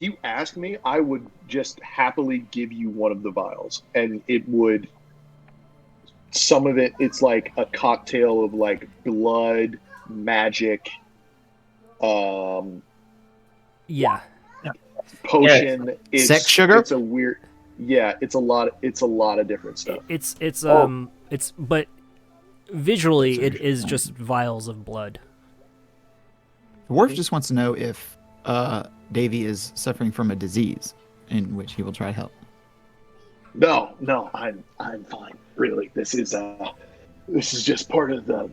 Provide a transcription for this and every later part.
you ask me, I would just happily give you one of the vials, and it would. Some of it, it's like a cocktail of like blood, magic, um, Yeah. potion. It's sex sugar. It's a weird. Yeah, it's a lot. It's a lot of different stuff. It's but visually it is just vials of blood. The dwarf just wants to know if Davy is suffering from a disease, in which he will try to help. No, I'm fine. Really, this is just part of the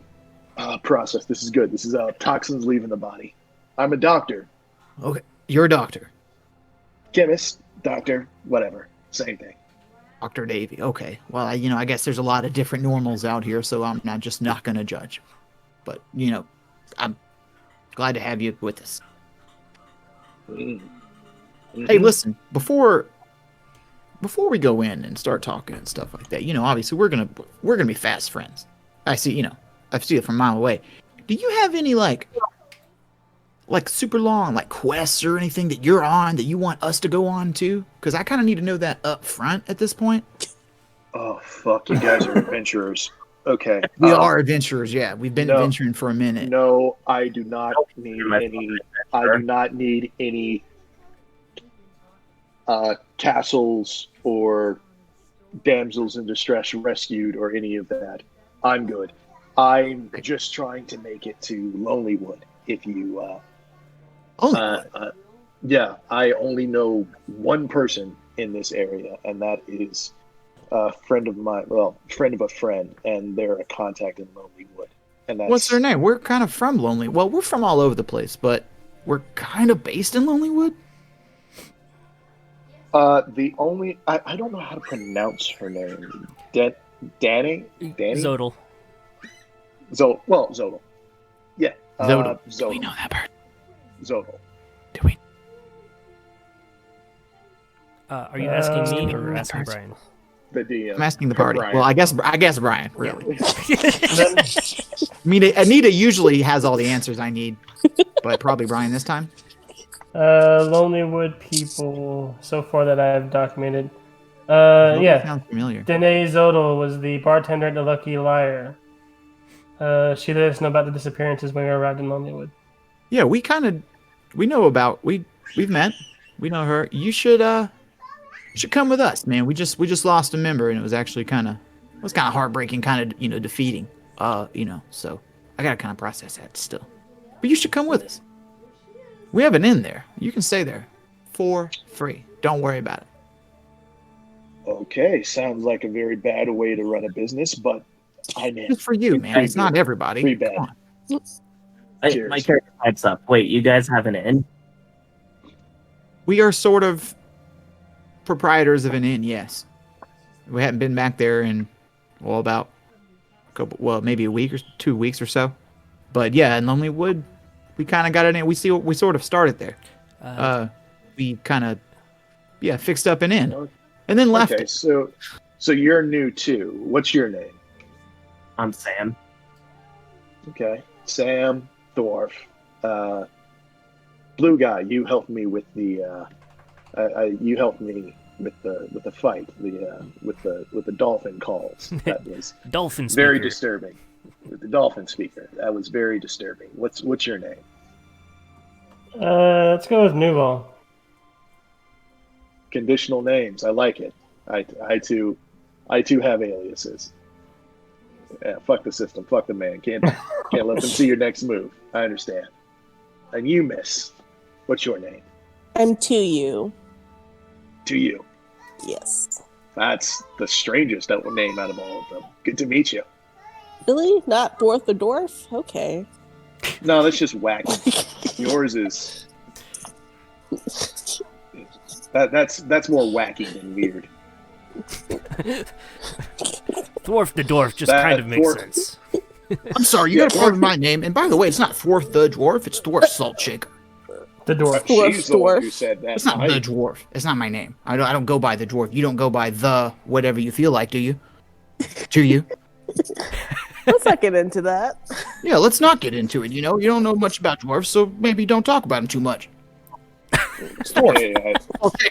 process. This is good. This is toxins leaving the body. I'm a doctor, Okay, you're a doctor, chemist, doctor, whatever, same thing. Dr. Davy. Okay, well, I guess there's a lot of different normals out here, so I'm not going to judge. But I'm glad to have you with us. Mm-hmm. Hey, listen, before we go in and start talking and stuff like that, obviously we're gonna be fast friends. I see it from a mile away. Do you have any like super long quests or anything that you're on that you want us to go on to? Because I kind of need to know that up front at this point. Oh fuck, you guys are adventurers. Okay, We are adventurers. Yeah, we've been adventuring for a minute. No, I do not need any. I do not need any castles or damsels in distress rescued or any of that. I'm good. I'm just trying to make it to Lonelywood. If you, yeah, I only know one person in this area, and that is a friend of mine. Well, friend of a friend, and they're a contact in Lonelywood. And that's, What's their name? We're kind of from Lonely. Well, we're from all over the place, but we're kind of based in Lonelywood. The only I don't know how to pronounce her name. Danny? Zodal. Zodal. Yeah. Zodal. Zodal. We know that bird. Zodal. Do we? Are you asking me or asking birds. Brian? The DM. I'm asking the party. Brian. Well, I guess Brian. Really. I mean, Anita usually has all the answers I need, but probably Brian this time. Lonelywood people so far that I have documented. Yeah. Sounds familiar. Danae Zodal was the bartender at the Lucky Liar. She let us know about the disappearances when we arrived in Lonelywood. Yeah, we've met. We know her. You should come with us, man. We just lost a member, and it was actually kind of heartbreaking, kind of defeating. So I gotta kind of process that still. But you should come with us. We have an inn there. You can stay there for free. Don't worry about it. Okay, sounds like a very bad way to run a business, but I'm in. It's for you, man. It's not everybody. Pretty bad. Come on. Cheers. My character pipes up. Wait, you guys have an inn? We are sort of proprietors of an inn, yes. We haven't been back there in, maybe a week or 2 weeks or so. But yeah, in Lonelywood, we kind of got an inn. We sort of started there. We kind of, fixed up an inn. And then left Okay, it. so you're new too. What's your name? I'm Sam. Okay, Sam, dwarf, blue guy. You helped me with the. You helped me with the fight. With the dolphin calls. That was Dolphin speaker. very disturbing. With the dolphin speaker, that was very disturbing. What's your name? Let's go with Nuval. Conditional names. I like it. I too have aliases. Yeah, fuck the system. Fuck the man. Can't let them see your next move. I understand. And you, miss. What's your name? I'm to you. To you. Yes. That's the strangest name out of all of them. Good to meet you. Really? Not Dwarf the Dwarf? Okay. No, that's just wacky. Yours is. That's more wacky than weird. Dwarf the Dwarf just kind of makes sense. I'm sorry, you got to pardon my name. And by the way, it's not Dwarf the Dwarf, it's Dwarf Salt Shaker. The dwarf. She's the one who said that. It's not the Dwarf. It's not my name. I don't go by the Dwarf. You don't go by the whatever you feel like, do you? Do you? Let's not get into that. Yeah, let's not get into it. You don't know much about dwarves, so maybe don't talk about them too much. Storf. Hey, Okay.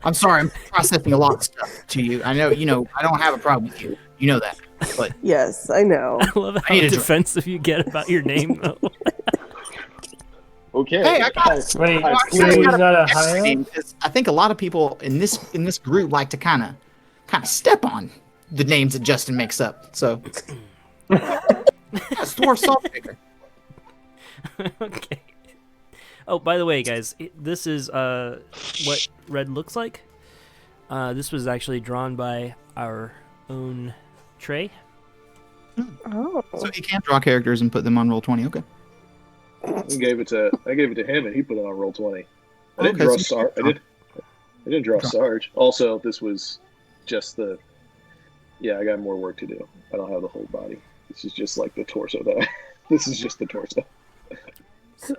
I'm sorry, I'm processing a lot of stuff to you. I know, I don't have a problem with you. You know that. But Yes, I know. I love how need a defensive you get about your name, though. okay. hey, I got Wait, I so he's not a high I up? think a lot of people in this group like to kind of step on the names that Justin makes up. So, Storf Saltmaker. Okay. Oh, by the way, guys, this is what red looks like. This was actually drawn by our own Trey. Oh. So he can draw characters and put them on roll 20. Okay. I gave it to him, and he put it on roll 20. I didn't Okay, draw so Sarge. I didn't draw Sarge. Also, this was just the. Yeah, I got more work to do. I don't have the whole body. This is just like the torso that. This is just the torso.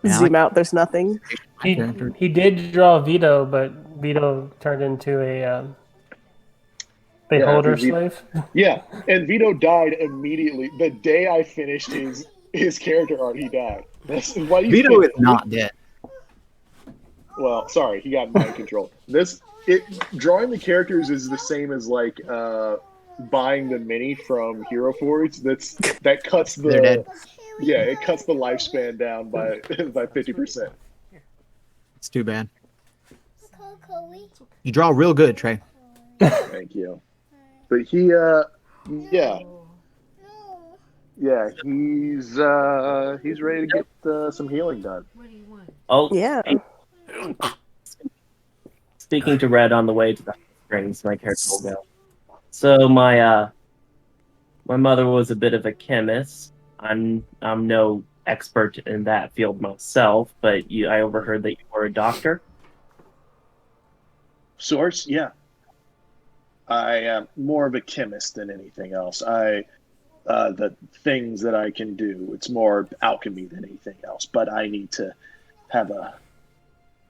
Zoom out, there's nothing. He did draw Vito, but Vito turned into a beholder after Vito- slave. Yeah, and Vito died immediately. The day I finished his character art, he died. That's why do you Vito think- is not dead. Well, sorry, he got mind control. Drawing the characters is the same as like buying the mini from Hero Forge. That cuts They're dead. it cuts the lifespan down by 50%. It's too bad. You draw real good, Trey. Thank you. But he's ready to get some healing done. Oh, Yeah. speaking to Red on the way to the springs, my character will go. So my mother was a bit of a chemist. I'm no expert in that field myself, but I overheard that you were a doctor. Source, yeah. I am more of a chemist than anything else. The things that I can do, it's more alchemy than anything else. But I need to have a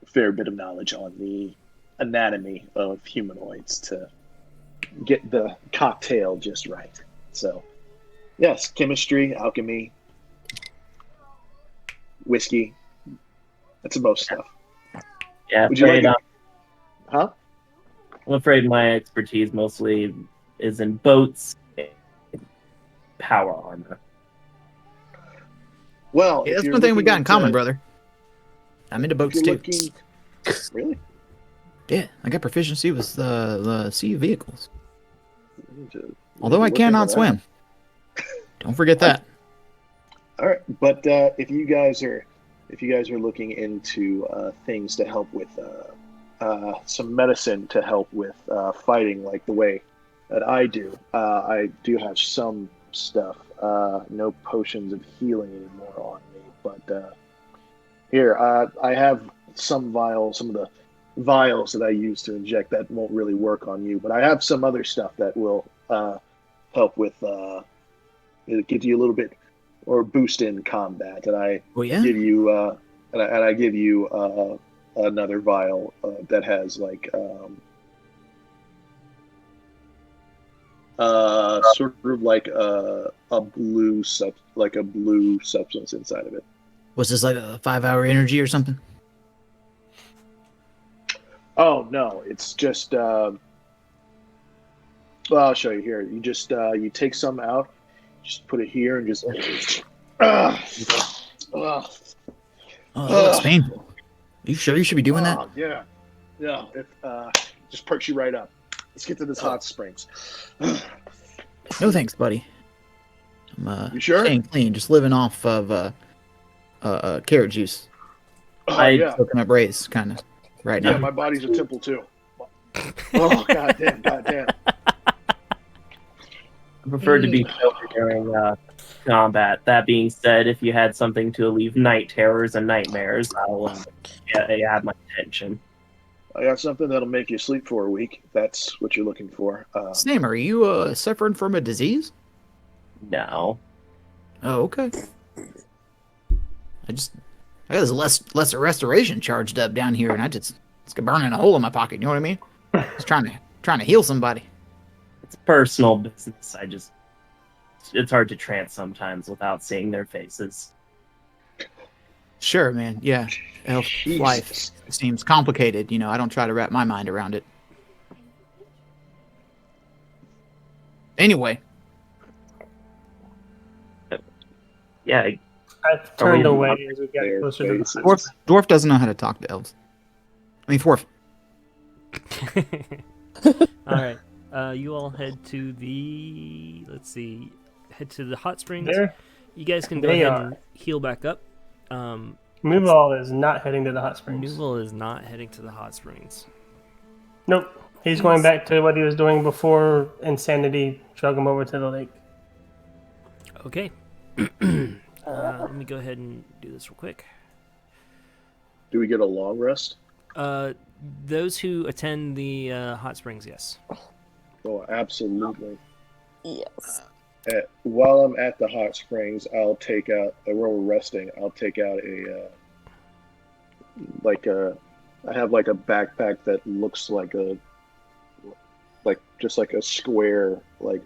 fair bit of knowledge on the anatomy of humanoids to get the cocktail just right. So, yes, chemistry, alchemy, whiskey. That's most stuff. Yeah, Would you like to- Huh? I'm afraid my expertise mostly is in boats and power armor. Well, Yeah, if that's you're one thing we looking got in into- common, brother. I'm into if boats you're too. looking- Really? Yeah, I got proficiency with the sea vehicles. Although I cannot swim. Don't forget that. All right, but if you guys are looking into things to help with some medicine to help with fighting, like the way that I do have some stuff. No potions of healing anymore on me, but here I have some of the vials that I use to inject that won't really work on you, but I have some other stuff that will help with give you a little bit or boost in combat, and I Oh yeah. give you I give you another vial that has like sort of like a blue substance inside of it. Was this like a 5-hour energy or something? Oh no, it's just well, I'll show you here. You just you take some out, just put it here and just Oh, that looks painful. You sure you should be doing that? Yeah. It just perks you right up. Let's get to this hot springs. No thanks, buddy. I'm You sure? staying clean, just living off of carrot juice. Oh, yeah. Coconut rays, kind of, right Yeah, now. my body's a temple too. Oh goddamn. I prefer to be sober during combat. That being said, if you had something to alleviate night terrors and nightmares, I'll you have my attention. I got something that'll make you sleep for a week. If that's what you're looking for. Sam, are you suffering from a disease? No. Oh, okay. I got this lesser restoration charged up down here, and it's burning a hole in my pocket. You know what I mean? Just trying to heal somebody. It's personal business. It's hard to trance sometimes without seeing their faces. Sure, man. Yeah. Elf Jesus. life seems complicated. You know, I don't try to wrap my mind around it. Anyway, Yeah, I turned away as we got Their closer to the faces. dwarf doesn't know how to talk to elves. I mean, dwarf. All right. You all head to the. Let's see. Head to the hot springs. There, You guys can go They ahead are. and heal back up. Mooval is not heading to the hot springs. Newell is not heading to the hot springs. Nope. He's going back to what he was doing before Insanity drug him over to the lake. Okay. Let me go ahead and do this real quick. Do we get a long rest? Those who attend the hot springs, yes. Oh, absolutely. Yes. While I'm at the hot springs, I'll take out, where we're resting, I'll take out I have like a backpack that looks like just like a square, like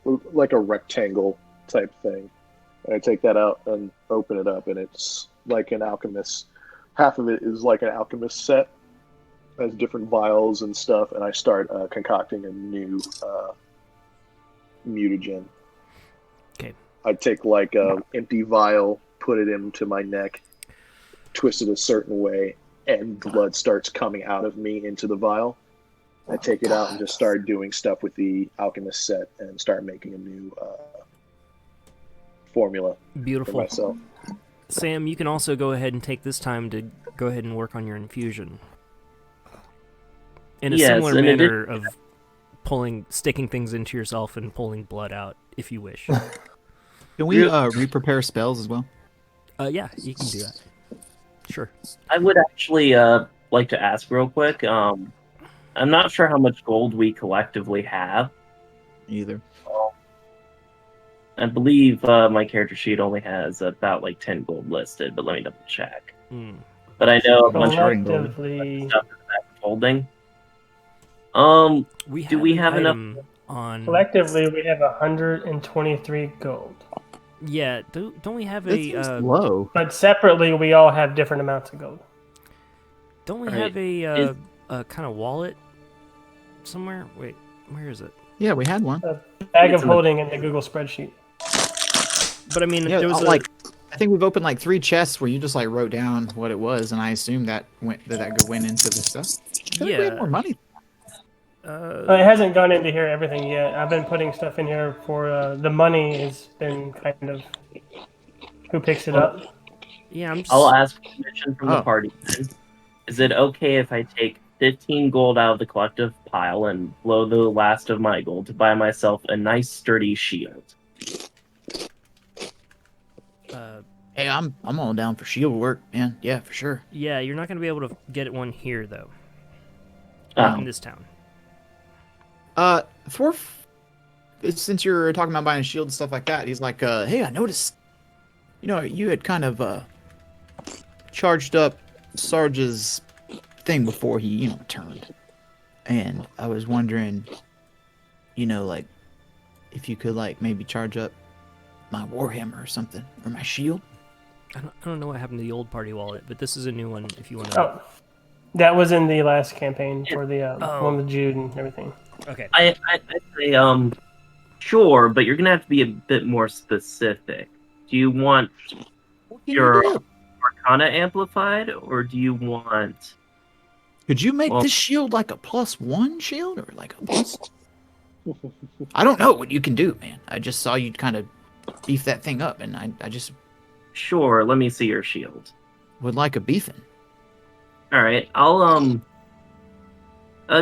a rectangle type thing. And I take that out and open it up, and it's like an alchemist. Half of it is like an alchemist set, has different vials and stuff, and I start concocting a new mutagen. Okay. I take like a empty vial, put it into my neck, twist it a certain way, and blood starts coming out of me into the vial. I take it out and just start doing stuff with the alchemist set and start making a new formula for Beautiful. myself. Sam, you can also go ahead and take this time to go ahead and work on your infusion. In a Yes, similar and it manner of sticking things into yourself and pulling blood out, if you wish. Can we re-prepare spells as well? Yeah, you can do that. Sure. I would actually like to ask real quick. I'm not sure how much gold we collectively have. Either. I believe my character sheet only has about like 10 gold listed, but let me double check. But I know a bunch of Collectively, stuff that I'm holding. We Do we an have enough- item on? collectively, we have 123 gold. Yeah. Don't we have That a? seems low. But separately, we all have different amounts of gold. Don't we Alright, have is- a kind of wallet somewhere? Wait, where is it? Yeah, we had one. Bag It's of in the- holding in the Google spreadsheet. But I mean, Yeah, there was I think we've opened like 3 chests where you just like wrote down what it was, and I assume that went into the stuff. I feel like we had more money. It hasn't gone into here everything yet. I've been putting stuff in here for the money has been kind of who picks it up. Yeah, I'm just. I'll ask permission from the Oh. party then. Is it okay if I take 15 gold out of the collective pile and blow the last of my gold to buy myself a nice sturdy shield? Hey, I'm all down for shield work, man. Yeah, for sure. Yeah, you're not gonna be able to get one here though. Oh. In this town. Since you're talking about buying a shield and stuff like that, he's like, hey, I noticed, you had kind of charged up Sarge's thing before he, turned. And I was wondering, like, if you could, like, maybe charge up my Warhammer or something, or my shield. I don't know what happened to the old party wallet, but this is a new one if you want to. Oh, that was in the last campaign for the Oh. one with Jude and everything. Okay. I say, sure, but you're gonna have to be a bit more specific. Do you want What can your you do? Arcana amplified, or do you want? Could you make Well- this shield like a +1 shield, or like a plus? I don't know what you can do, man. I just saw you kind of beef that thing up, and I just Sure, let me see your shield. would like a beefing. All right, I'll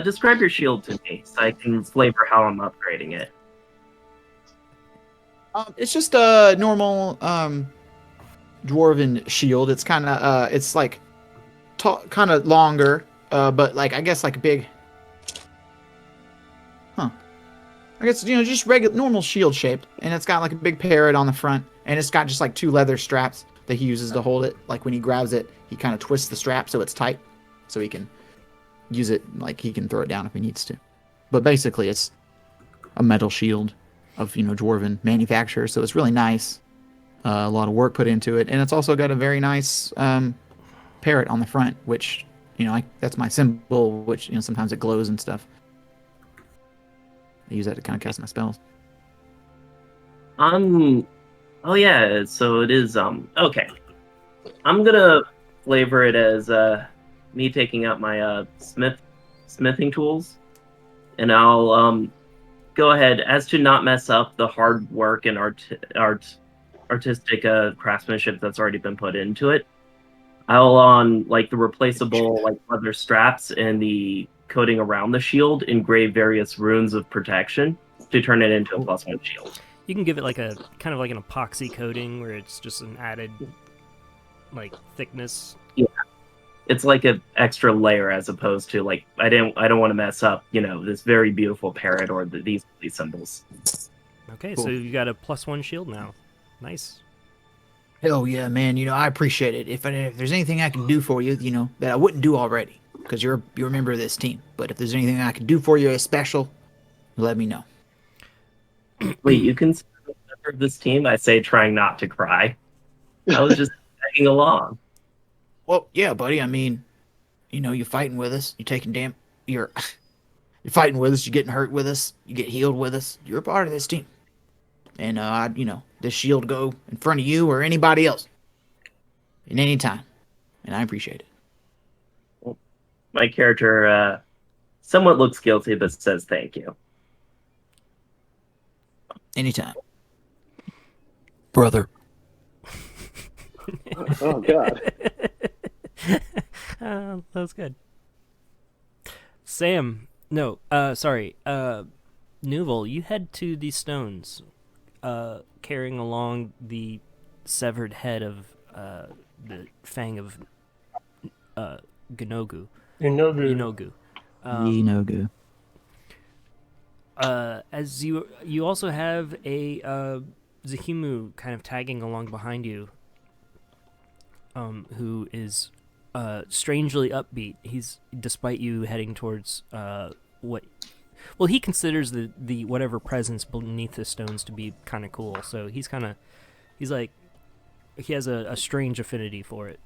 describe your shield to me so I can flavor how I'm upgrading it. It's just a normal dwarven shield. It's kind of it's like kind of longer, but like I guess like a big. I guess just regular normal shield shape, and it's got like a big parrot on the front, and it's got just like 2 leather straps that he uses to hold it. Like when he grabs it, he kind of twists the strap so it's tight, so he can use it like he can throw it down if he needs to. But basically, it's a metal shield of dwarven manufacture, so it's really nice. A lot of work put into it, and it's also got a very nice parrot on the front, which that's my symbol, which sometimes it glows and stuff. I use that to kind of cast my spells. Oh yeah, so it is okay. I'm gonna flavor it as me taking out my smithing tools, and I'll go ahead as to not mess up the hard work and artistic craftsmanship that's already been put into it. I'll on like the replaceable like leather straps and the coating around the shield engrave various runes of protection to turn it into a +1 shield. You can give it like a kind of like an epoxy coating where it's just an added like thickness. Yeah, it's like an extra layer as opposed to like I don't want to mess up this very beautiful parrot or these symbols. Okay, Cool. so you got a +1 shield now. Nice. Hell yeah, man! I appreciate it. If there's anything I can do for you, that I wouldn't do already, because you're a member of this team. But if there's anything I can do for you as special, let me know. Wait, you consider me a member of this team? I say, trying not to cry. I was just tagging along. Well, yeah, buddy. I mean, you're fighting with us. You're fighting with us. You're getting hurt with us. You get healed with us. You're a part of this team. And this shield go in front of you or anybody else, in any time, and I appreciate it. My character somewhat looks guilty, but says thank you. Anytime, brother. Oh God. That was good. Sam, no, sorry, Nuval, you head to these stones, carrying along the severed head of the fang of Gnogu. Inogu. Inogu. As you also have a Zahimu kind of tagging along behind you, who is strangely upbeat. He's, despite you heading towards what he considers the whatever presence beneath the stones to be kind of cool. So he has a strange affinity for it.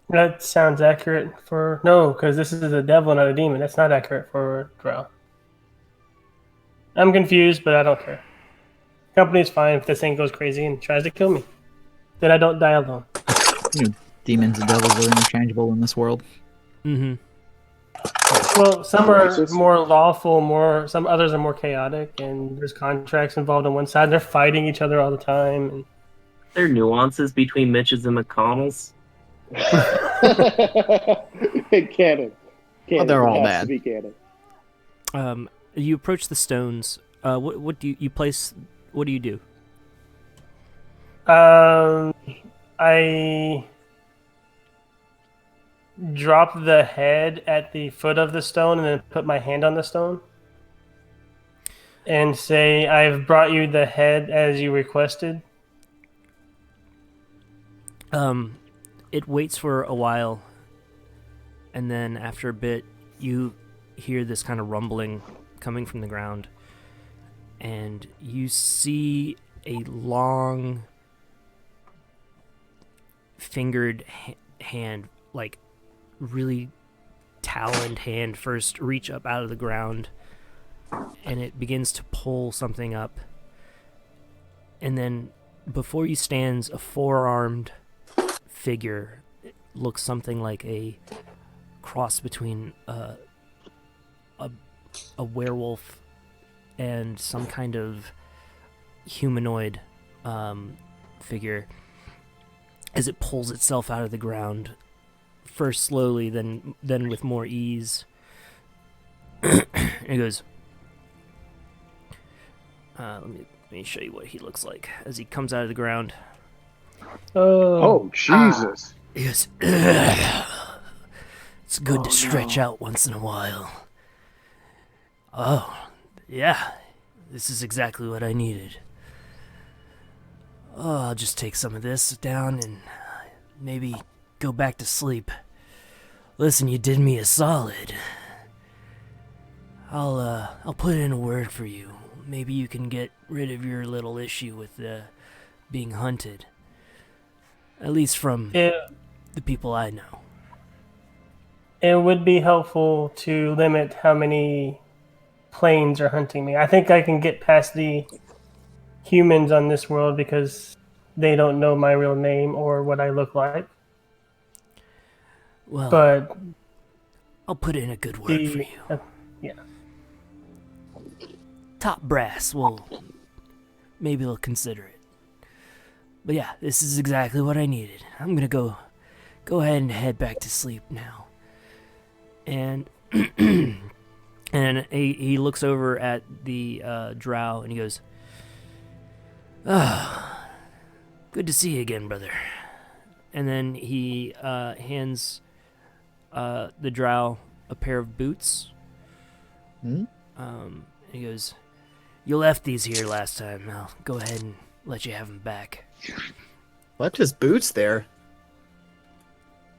That sounds accurate for... No, because this is a devil, not a demon. That's not accurate for Drow. I'm confused, but I don't care. Company's fine if this thing goes crazy and tries to kill me. Then I don't die alone. Demons and devils are interchangeable in this world. Mm-hmm. Well, some are more lawful, some others are more chaotic, and there's contracts involved on one side. They're fighting each other all the time. And... There are nuances between Mitch's and McConnell's. Canon. Oh, they're all It has bad. to be canon. You approach the stones. What do you place? What do you do? I drop the head at the foot of the stone and then put my hand on the stone and say, I've brought you the head as you requested. It waits for a while, and then after a bit, you hear this kind of rumbling coming from the ground, and you see a long fingered hand, like really taloned hand, first reach up out of the ground, and it begins to pull something up, and then before you stands a four-armed figure. It looks something like a cross between a werewolf and some kind of humanoid figure, as it pulls itself out of the ground, first slowly, then with more ease. And it goes, let me show you what he looks like as he comes out of the ground. Oh, Jesus. He goes, "Ugh. It's good to stretch out once in a while. Oh, yeah, this is exactly what I needed. Oh, I'll just take some of this down and maybe go back to sleep. Listen, you did me a solid. I'll put in a word for you. Maybe you can get rid of your little issue with being hunted. At least from It, the people I know. it would be helpful to limit how many planes are hunting me. I think I can get past the humans on this world because they don't know my real name or what I look like. Well, But I'll put in a good word for the you. yeah, Top brass will maybe they'll consider it. But yeah, this is exactly what I needed. I'm gonna go ahead and head back to sleep now. And and he looks over at the drow and he goes, "Ah, good to see you again, brother." And then he hands the drow a pair of boots. Hmm? He goes, "You left these here last time. I'll go ahead and let you have them back." Left his boots there.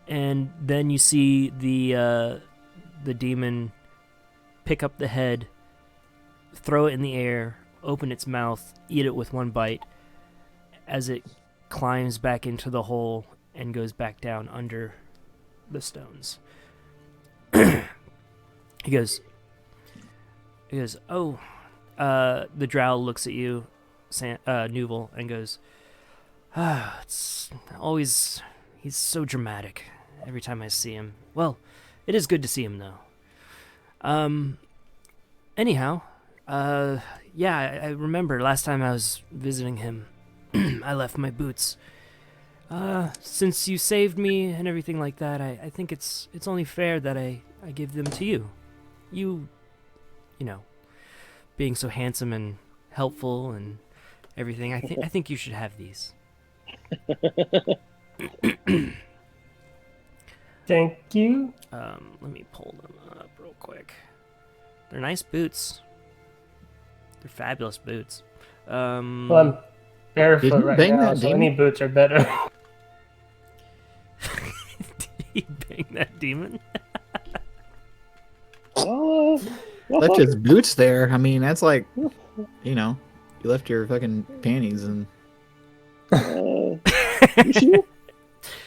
And then you see the demon pick up the head, throw it in the air, open its mouth, eat it with one bite, as it climbs back into the hole and goes back down under the stones. He goes, "Oh," the drow looks at you, Nuval, and goes, "It's always, he's so dramatic every time I see him. Well, it is good to see him, though. Anyhow, yeah, I remember last time I was visiting him, I left my boots. Since you saved me and everything like that, I think it's only fair that I give them to you. You know, being so handsome and helpful and everything, I think you should have these." thank you. Let me pull them up real quick. They're nice boots. They're fabulous boots. Well, I'm barefoot Did you right bang now, that so demon? any boots are better. Did he bang that demon? Left his boots there. I mean, that's like, you know, you left your fucking panties and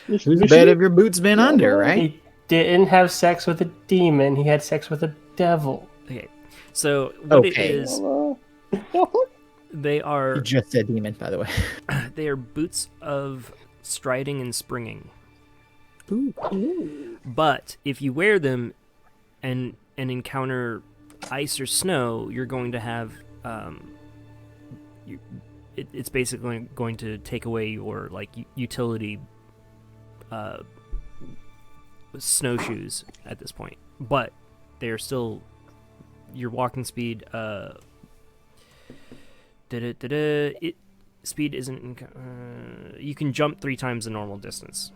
whose bed have your boots been under, right? He didn't have sex with a demon. He had sex with a devil. Okay, so what it Okay. is, they You are just said demon, by the way. they are boots of striding and springing. But if you wear them and encounter ice or snow, you're going to have it's basically going to take away your like utility snowshoes at this point. But they are still your walking speed. Speed isn't. You can jump 3 times the normal distance.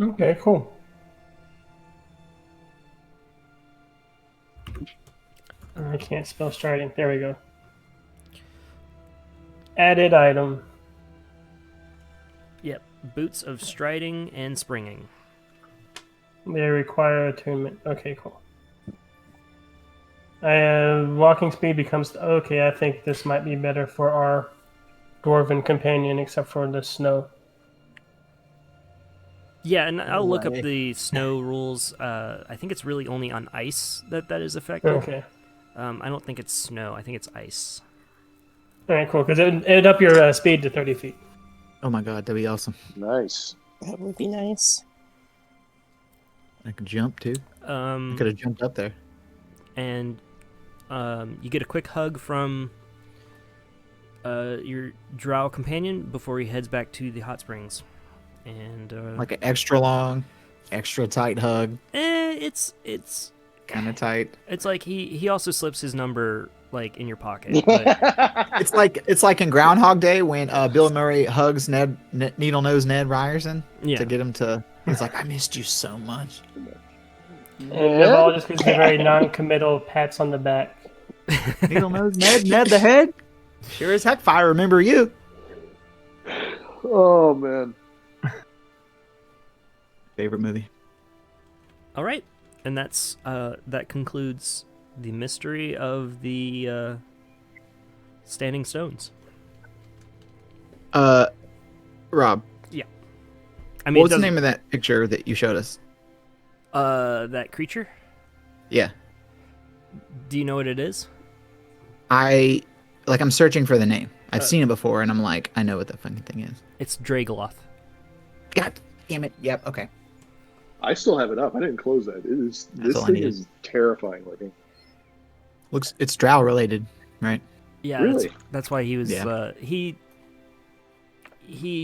Okay, cool. I can't spell striding. There we go. Added item. Yep, boots of striding and springing. They require attunement. Okay, cool. Walking speed becomes... Okay, I think this might be better for our dwarven companion, except for the snow. Yeah, and I'll look up Right. the snow rules. I think it's really only on ice that is effective. Okay. I don't think it's snow. I think it's ice. All right, cool. Because it'd up your speed to 30 feet. Oh my god, that'd be awesome. Nice. That would be nice. I could jump too. I could have jumped up there. And you get a quick hug from your drow companion before he heads back to the hot springs. And Like an extra long, extra tight hug. it's Kind of tight. it's like he also slips his number like in your pocket. But It's like in Groundhog Day when Bill Murray hugs Needle Nose Ned Ryerson yeah, to get him to. He's like, I missed you so much. And Naval just gives a very non-committal pats on the back. Needle Nose Ned the head. Sure as heck, if I remember you. Oh man. Favorite movie. all right, and that's that concludes the mystery of the standing stones. Rob, I mean, what's the name of that picture that you showed us? that creature? Yeah. Do you know what it is? I'm searching for the name. I've seen it before, and I'm like, I know what the fucking thing is. It's Dragoloth. God damn it. Yep, okay. I still have it up. I didn't close that. This all I thing needed. is terrifying looking. It's drow related, right? Yeah, Really? that's why he was. Yeah. He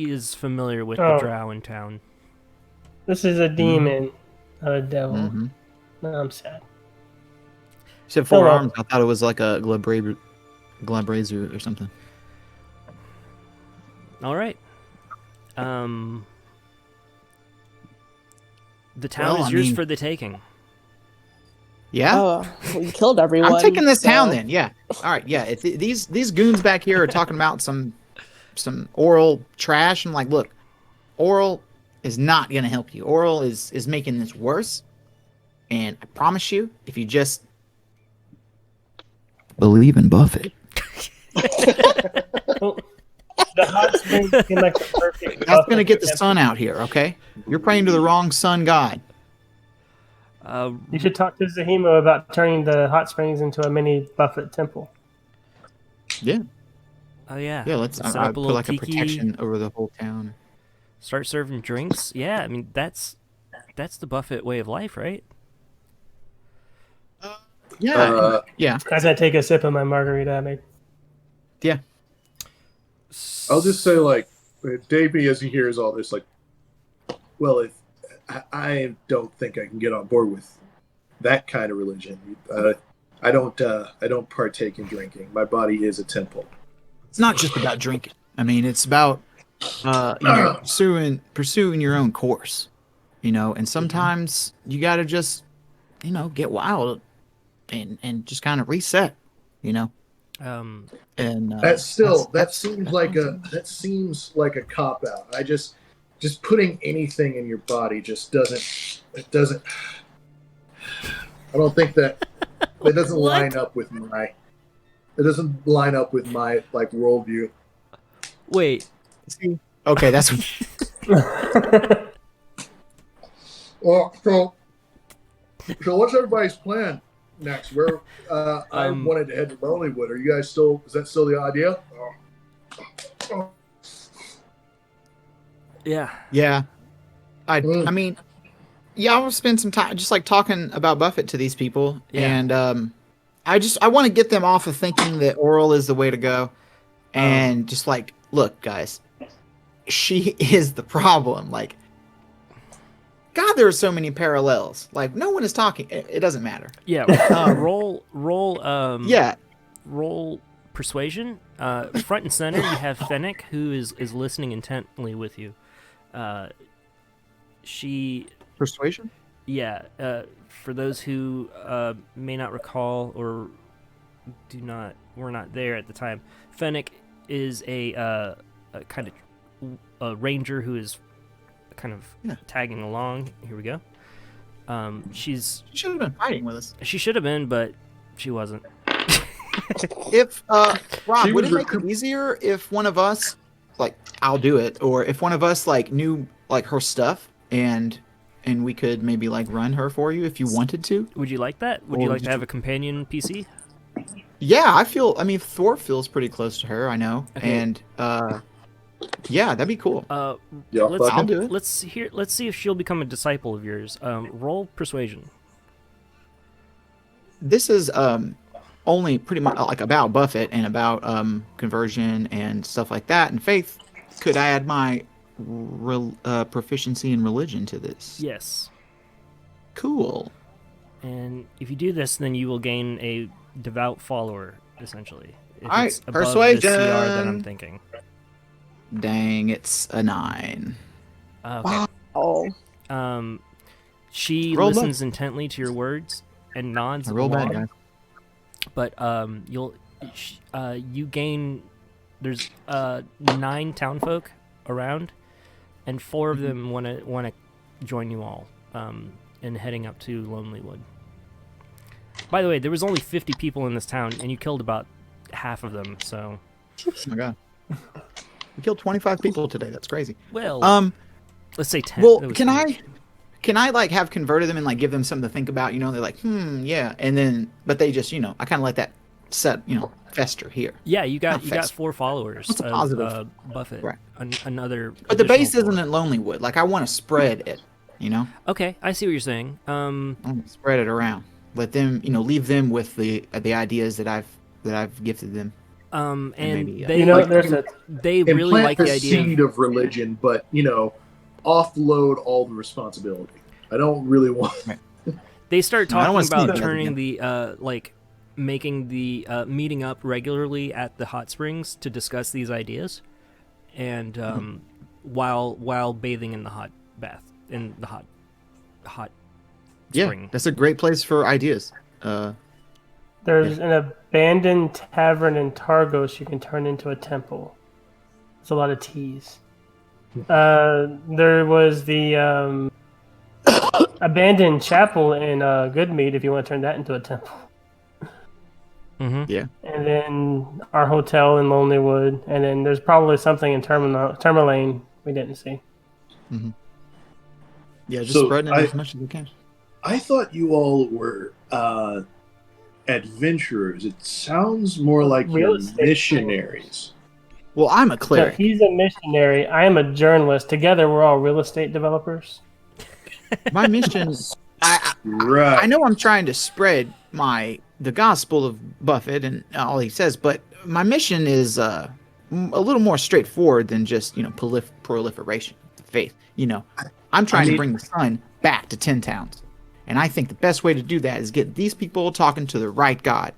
is familiar with Oh. the drow in town. This is a demon, not a devil. Mm-hmm. No, I'm sad. You said 4 well. arms. I thought it was like a glabrazu or something. All right. The town Well, is I yours mean- for the taking. Yeah? Oh, we killed everyone. I'm taking this so- town then. Yeah. All right. Yeah. If these goons back here are talking about some oral trash, I'm like, look, oral is not gonna help you. Oral is making this worse. And I promise you, if you just believe in Buffett, Well, the hot spring seemed like the perfect. that's gonna get the sun out here. Okay? You're praying to the wrong sun god. You should talk to Zahimo about turning the hot springs into a mini Buffett temple. Yeah. Oh yeah. Yeah. Let's Set I up a put little like a tiki, protection over the whole town. Start serving drinks. Yeah, I mean that's the Buffett way of life, right? Yeah. Yeah. As I take a sip of my margarita, I made. Yeah. I'll just say, like, Davey, as he hears all this, like, well, if I don't think I can get on board with that kind of religion. I don't partake in drinking. My body is a temple. It's not just about drinking. I mean, it's about pursuing your own course, and sometimes you got to just, get wild and just kind of reset, and That seems like a cop out. Just putting anything in your body just doesn't. I don't think that it doesn't line up with my. It doesn't line up with my worldview. Wait. okay, that's Well, so what's everybody's plan next? Where I wanted to head to Lonelywood. Are you guys still? Is that still the idea? Yeah. yeah. I mean, yeah, I will spend some time just talking about Buffett to these people, Yeah. and I want to get them off of thinking that oral is the way to go, and just look, guys, she is the problem. God, there are so many parallels. No one is talking. It doesn't matter. Yeah. Roll. Yeah. Roll persuasion. Front and center, you have Fennec, who is listening intently with you. She. Persuasion? Yeah. For those who may not recall or were not there at the time, Fennec is a kind of a ranger who is kind of tagging along. Here we go. She should have been fighting with us. She should have been, but she wasn't. If Rob, would it make it easier if one of us, I'll do it, or if one of us knew her stuff and we could maybe run her for you if you wanted to? Would you like that? Would you like to have a companion PC? Yeah, I mean, Thor feels pretty close to her, I know, and yeah, that'd be cool. I'll do it. Let's see if she'll become a disciple of yours. Roll persuasion. This is only pretty much about Buffett and about conversion and stuff like that. And faith, could I add my proficiency in religion to this? Yes. Cool. And if you do this, then you will gain a devout follower, essentially. If All right, it's above persuasion. the CR that I'm thinking. Dang, it's a 9. Okay. Oh. She Roll listens intently to your words and nods I roll along. bad, guys. But you gain. There's 9 townfolk around, and 4 of them want to join you all in heading up to Lonelywood. By the way, there was only 50 people in this town, and you killed about half of them. So. Oh my god. We killed 25 people today. That's crazy. Well, let's say 10. Well, That was can huge. I like have converted them and like give them something to think about? You know, they're like, yeah, and then but they just, I kind of let that set, fester here. Yeah, you got fest. 4 followers What's a of positive? Buffett. Right. Another. But the base additional isn't at Lonelywood. Like I want to spread it. 4. Okay, I see what you're saying. I want to spread it around. Let them, leave them with the ideas that I've gifted them. And maybe, they there's a they And really plant like the idea. seed of religion, but offload all the responsibility. I don't really want. They start No, I don't talking wanna see about that turning again. the making the meeting up regularly at the hot springs to discuss these ideas, and while bathing in the hot bath in the hot spring. Yeah, that's a great place for ideas. There's an abandoned tavern in Targos you can turn into a temple. It's a lot of T's. There was the abandoned chapel in Goodmead if you want to turn that into a temple. Mm-hmm. Yeah. And then our hotel in Lonelywood. And then there's probably something in Tourmaline we didn't see. Mm-hmm. Yeah, just So spreading it as much as we can. I thought you all were adventurers. It sounds more like Real you're estate missionaries. Well, I'm a So cleric. he's a missionary. I am a journalist. Together, we're all real estate developers. My mission, Right. I know I'm trying to spread the gospel of Buffett and all he says, but my mission is a little more straightforward than just proliferation of faith. I'm trying to bring the sun back to 10 towns, and I think the best way to do that is get these people talking to the right God.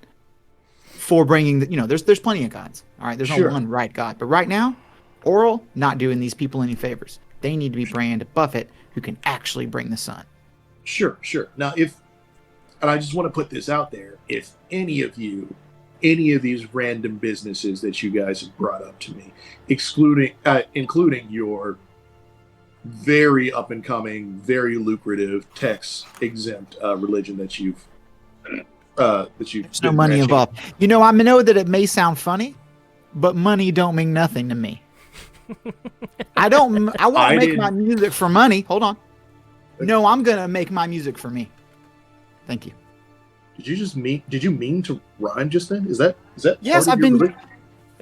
For bringing there's plenty of gods. All right, there's Sure. no one right God, but right now, Oral not doing these people any favors. They need to be praying to Buffett, who can actually bring the sun. Sure. Now, and I just want to put this out there, if any of these random businesses that you guys have brought up to me, including your very up and coming, very lucrative tax exempt religion that you've There's no money involved. I know that it may sound funny, but money don't mean nothing to me. I want to make my music for money. Hold on. No, I'm gonna make my music for me. Thank you. Did you mean to rhyme just then? Is that Yes, part of your religion?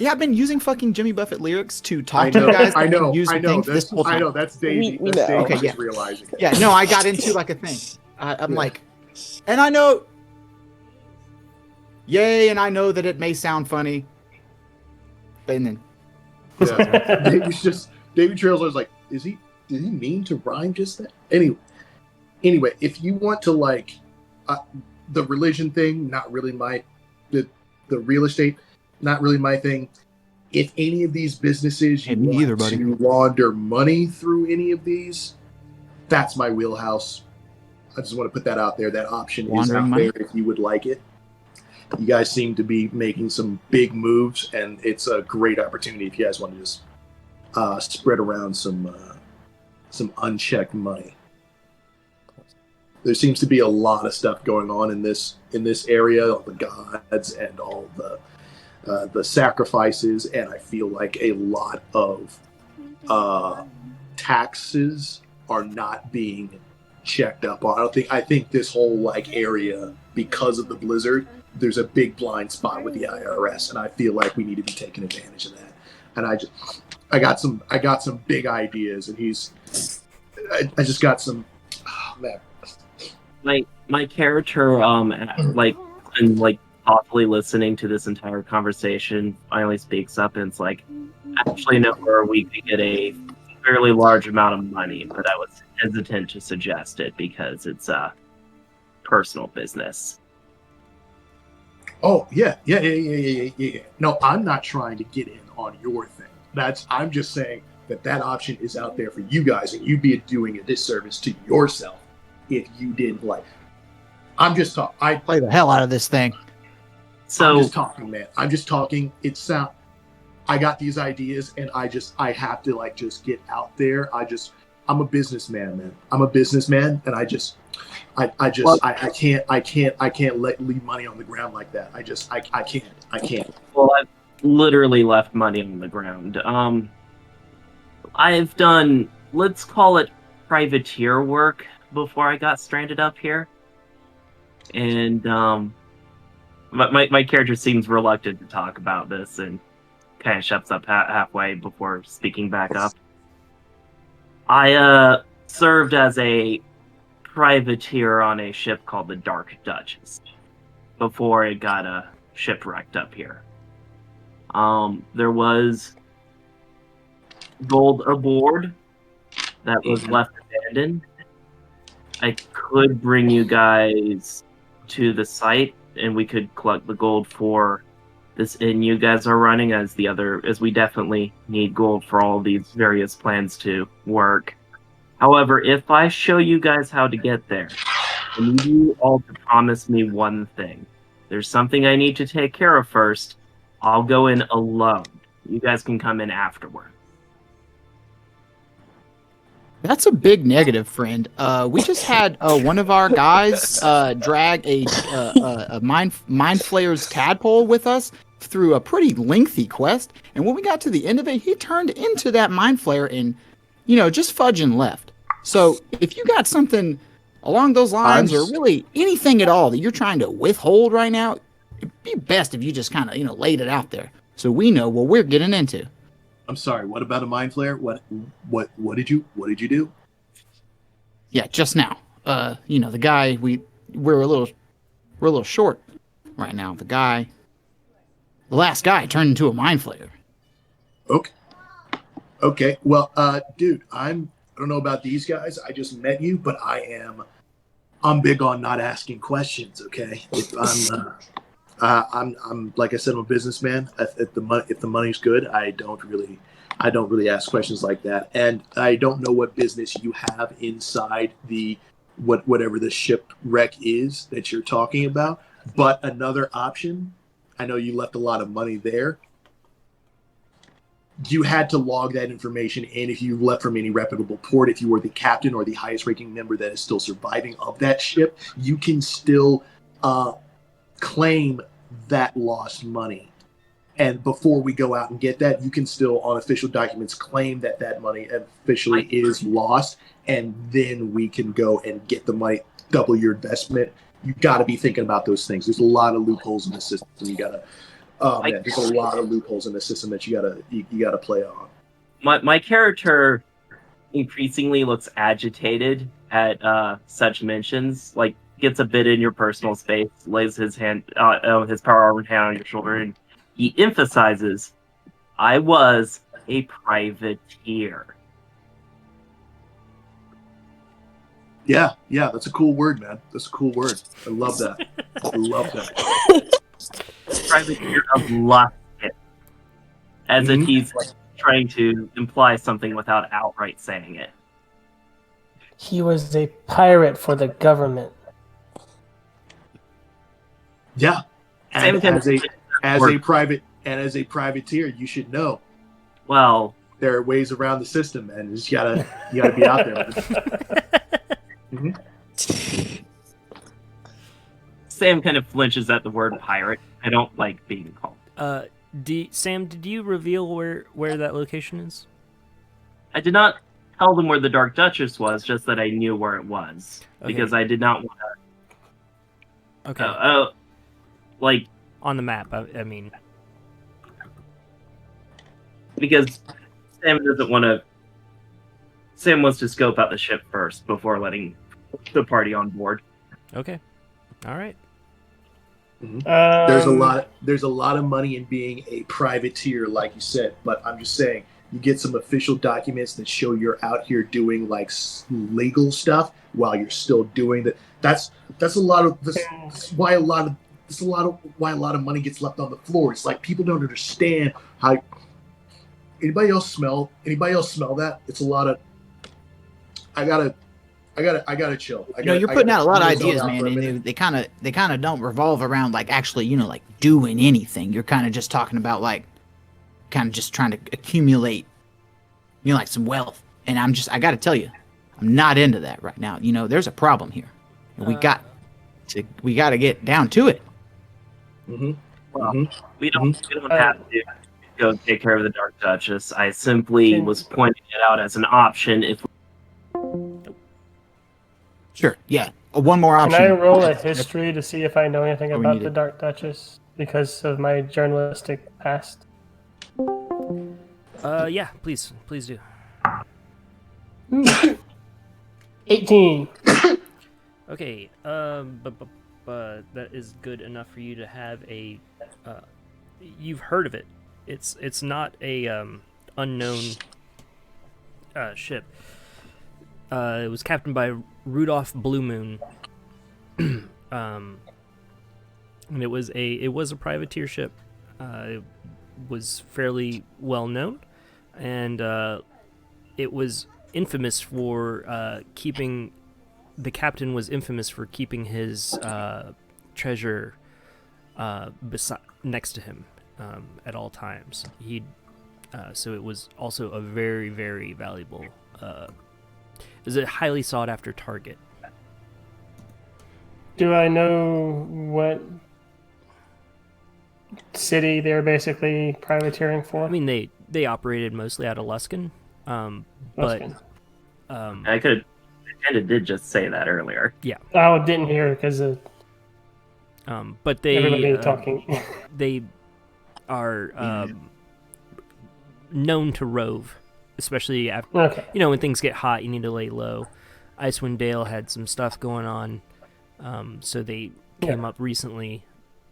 I've been using fucking Jimmy Buffett lyrics to talk I to know, the guys. I that know, use I the know. things That's, this whole time. I know. That's Davey. We That's know. Davey Okay, just yeah. realizing. it. Yeah, no, I got into like a thing. I'm like, and I know, yay, and I know that it may sound funny, and then Yeah. Davey Trailsler's like, did he mean to rhyme just that? Anyway, if you want to the religion thing, not really the real estate, not really my thing. If any of these businesses you Hey, me want either, buddy. to launder money through any of these, that's my wheelhouse. I just want to put that out there. That option is Laundering out money? there if you would like it. You guys seem to be making some big moves, and it's a great opportunity if you guys want to just spread around some unchecked money. There seems to be a lot of stuff going on in this area, all the gods and all the sacrifices, and I feel like a lot of taxes are not being checked up on. I think this whole area, because of the blizzard, there's a big blind spot with the IRS, and I feel like we need to be taking advantage of that. And I got some big ideas, and I just got some. Oh, man. My character, and thoughtfully listening to this entire conversation, finally speaks up and it's like, actually, know where we could get a fairly large amount of money, but I was hesitant to suggest it because it's a personal business. Oh yeah. No, I'm not trying to get in on your thing. I'm just saying that option is out there for you guys, and you'd be doing a disservice to yourself if you didn't like. I'm just talking. I play the hell out of this thing. So I'm just talking, man. I'm just talking. I got these ideas, and I have to just get out there. I'm a businessman, man. I'm a businessman, and I can't leave money on the ground like that. I can't. Well, I've literally left money on the ground. I've done, let's call it privateer work before I got stranded up here. And my character seems reluctant to talk about this and kind of shuts up halfway before speaking back up. I served as a privateer on a ship called the Dark Duchess before it got shipwrecked up here. There was gold aboard that was left abandoned. I could bring you guys to the site and we could collect the gold for this inn you guys are running, as we definitely need gold for all these various plans to work. However, if I show you guys how to get there, I need you all to promise me one thing. There's something I need to take care of first. I'll go in alone. You guys can come in afterward. That's a big negative, friend. We just had one of our guys drag a mind flayer's tadpole with us through a pretty lengthy quest, and when we got to the end of it, he turned into that mind flayer and, just fudging left. So if you got something along those lines, or really anything at all that you're trying to withhold right now, it'd be best if you just kind of, laid it out there so we know what we're getting into. I'm sorry. What about a mind flare? What did you do? Yeah, just now. The guy we're a little short right now. The last guy turned into a mind flayer. Okay. Well, dude, I don't know about these guys. I just met you, but I'm big on not asking questions. Okay. If I'm like I said, I'm a businessman. If the money's good, I don't really ask questions like that. And I don't know what business you have inside whatever the shipwreck is that you're talking about. But another option, I know you left a lot of money there. You had to log that information in if you left from any reputable port. If you were the captain or the highest ranking member that is still surviving of that ship, you can still claim that lost money. And before we go out and get that, you can still, on official documents, claim that money officially is lost, and then we can go and get the money, double your investment. You got to be thinking about those things. There's a lot of loopholes in the system. There's a lot of loopholes in the system that you gotta play on. My character increasingly looks agitated at such mentions. Like, gets a bit in your personal space, lays his hand, his power armored hand on your shoulder, and he emphasizes, "I was a privateer." Yeah, that's a cool word, man. That's a cool word. I love that. Privateer of lust, as if he's trying to imply something without outright saying it. He was a pirate for the government. Yeah, and as a privateer, you should know. Well, there are ways around the system, and you just gotta be out there. Mm-hmm. Sam kind of flinches at the word pirate. I don't like being called. Sam, did you reveal where that location is? I did not tell them where the Dark Duchess was, just that I knew where it was. Okay. Because I did not want to... Okay. Like... On the map, I mean... Because Sam doesn't want to... Sam wants to scope out the ship first before letting the party on board. Okay. All right. Mm-hmm. There's a lot of money in being a privateer, like you said. But I'm just saying, you get some official documents that show you're out here doing like legal stuff while you're still doing that. That's a lot of this. Why a lot of money gets left on the floor. It's like people don't understand how. Anybody else smell that? It's a lot of. I gotta chill. You're putting out a lot of ideas, man, and they kind of don't revolve around like actually, like doing anything. You're kind of just talking about like, kind of just trying to accumulate, like some wealth. And I got to tell you, I'm not into that right now. There's a problem here, and we got to get down to it. Mm-hmm. Well, we don't have to go take care of the Dark Duchess. I simply was pointing it out as an option if Sure. Yeah. One more option. Can I roll a history to see if I know anything we about need the it. Dark Duchess because of my journalistic past? Yeah, please do. 18. Okay, but that is good enough for you to have a. You've heard of it. It's not a unknown ship. It was captained by Rudolph Blue Moon. And it was a privateer ship. It was fairly well known, and it was infamous for keeping. The captain was infamous for keeping his treasure next to him at all times. So it was also a very, very valuable. It was a highly sought after target. Do I know what city they're basically privateering for? I mean, they operated mostly out of Luskin, but Luskin. I kind of did just say that earlier. Yeah. I didn't hear because of but they everybody talking. They are known to rove, especially after Okay. when things get hot. You need to lay low. Icewind Dale had some stuff going on, so they came up recently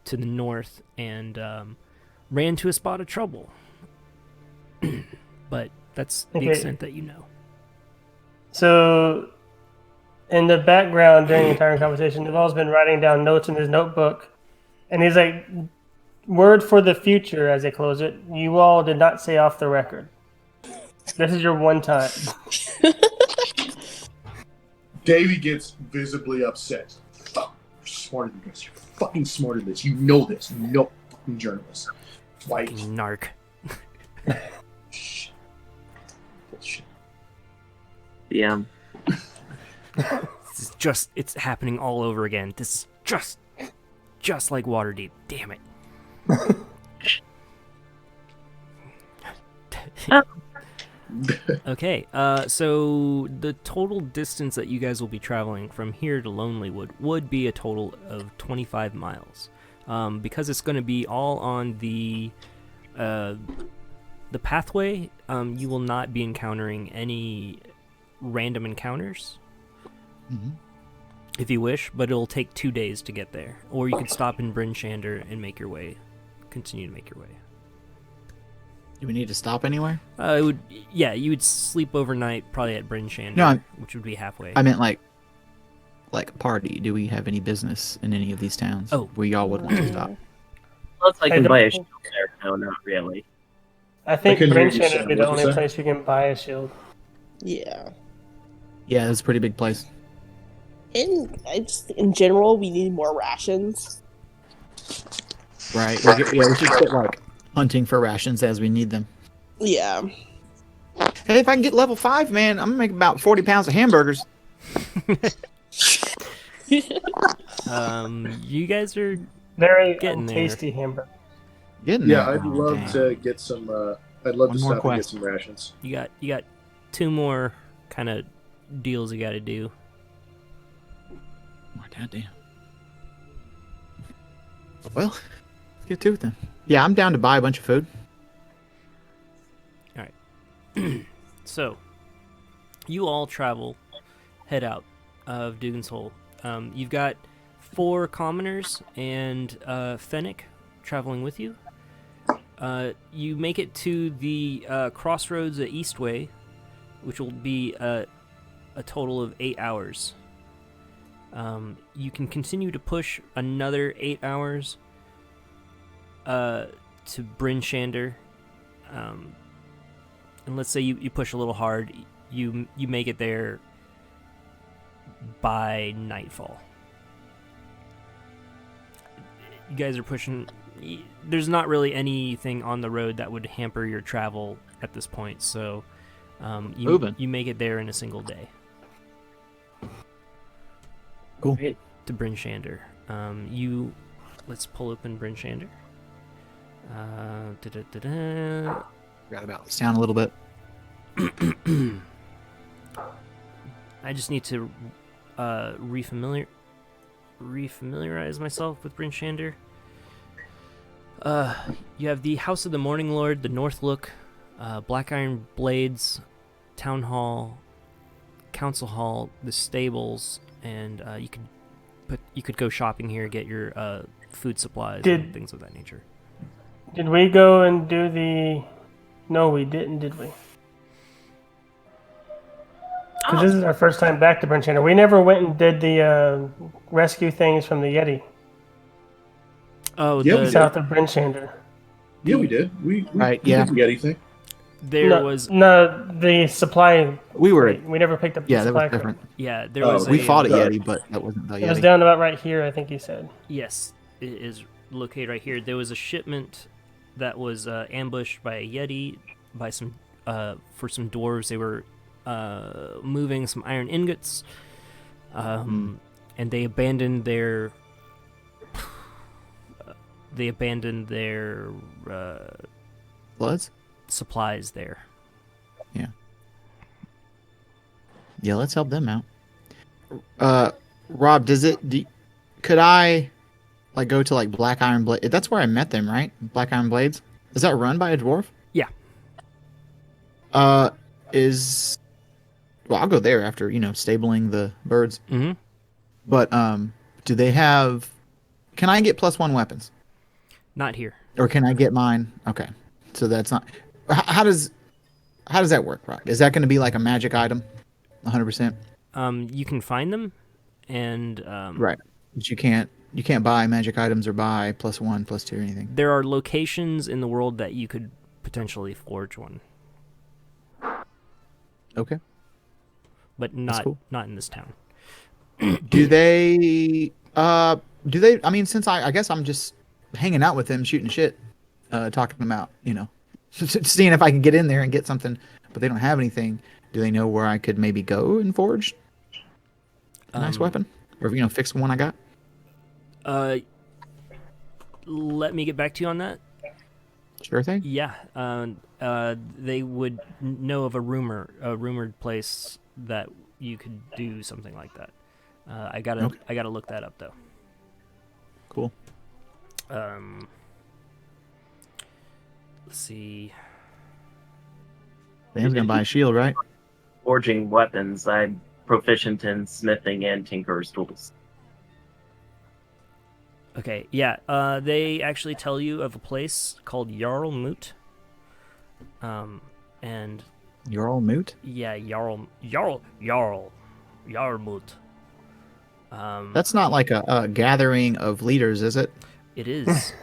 to the north and ran to a spot of trouble. But that's the extent that you know. So, in the background during the entire conversation, Duval's been writing down notes in his notebook, and he's like, "Word for the future," as they close it. You all did not say off the record. This is your one time. Davey gets visibly upset. Fuck, you're smarter than this. You're fucking smarter than this. You know this. You know fucking journalists. White. Narc. Shit. Bullshit. Yeah. It's happening all over again. This is just like Waterdeep. Damn it. Okay, so the total distance that you guys will be traveling from here to Lonelywood would be a total of 25 miles. Because it's going to be all on the pathway, you will not be encountering any random encounters. Mm-hmm. If you wish, but it'll take 2 days to get there. Or you could stop in Bryn Shander and continue to make your way. Do we need to stop anywhere? You would sleep overnight probably at Bryn Shander, No, which would be halfway. I meant like a party. Do we have any business in any of these towns where y'all would want to stop? Unless I can don't- buy a shield there. No, not really. I think I couldn't hear Bryn you, Shander would be Sam. the What'd you only say? place you can buy a shield. Yeah. Yeah, it's a pretty big place. In general, we need more rations. Right. We should get like hunting for rations as we need them. Yeah. Hey, if I can get level 5, man, I'm gonna make about 40 pounds of hamburgers. You guys are Very Getting there. tasty hamburger. Getting Yeah, there. I'd Oh, love damn. to get some. I'd love One to more stop and get quest. some rations. you got 2 more kind of deals you got to do. Oh, goddamn. Well, let's get to it then. Yeah, I'm down to buy a bunch of food. So, you all head out of Dougans Hole. You've got 4 commoners and Fennec traveling with you. You make it to the crossroads at Eastway, which will be a total of 8 hours. You can continue to push another 8 hours to Bryn Shander. And let's say you push a little hard, you make it there by nightfall. You guys are pushing. There's not really anything on the road that would hamper your travel at this point, so you make it there in a single day. Cool. To Bryn Shander. Let's pull open Bryn Shander. Da-da-da-da. Forgot about this town a little bit. I just need to refamiliarize myself with Bryn Shander. You have the House of the Morning Lord, the North Look, Black Iron Blades, Town Hall, Council Hall, the stables, and you could go shopping here, get your food supplies and things of that nature. Did we go and do the? No, we didn't. Did we? Because this is our first time back to Bryn Shander. We never went and did the rescue things from the Yeti Oh, Yeah, we did. south of Bryn Shander. Yeah, we did. We Right, we yeah. didn't get anything. there was the supply. We were. We never picked up the Yeah, that supply. was different. yeah there Oh, was We a, fought a sorry. Yeti, but that wasn't the It was Yeti. down about right here, I think you said. Yes, it is located right here. There was a shipment that was ambushed by a Yeti by some for some dwarves. They were moving some iron ingots, and they abandoned their Bloods? supplies there. Yeah, let's help them out. Rob, could I like go to like Black Iron Blade? That's where I met them, right? Black Iron Blades. Is that run by a dwarf? Yeah. Well, I'll go there after stabling the birds. Mm-hmm. But do they have? Can I get +1 weapons, Not here. or can I get mine? Okay, so that's not. How does that work, Rob? Is that going to be like a magic item? 100%. You can find them, and Right. But you can't buy magic items or buy +1, +2 or anything. there are locations in the world that you could potentially forge one, Okay. but not cool. not in this town. Do they I mean, since I guess I'm just hanging out with them, shooting shit, talking them out, seeing if I can get in there and get something, but they don't have anything. Do they know where I could maybe go and forge a nice weapon? Or fix one I got? Let me get back to you on that. Sure thing. Yeah, they would know of a rumored place that you could do something like that. I gotta look that up though. Cool. Let's see. Sam's gonna buy a shield, right? Forging weapons, I'm proficient in smithing and tinkerer's tools. Okay, yeah. They actually tell you of a place called Jarlmoot. And You're all moot? yeah, Jarlmoot. That's not like a gathering of leaders, is it? It is.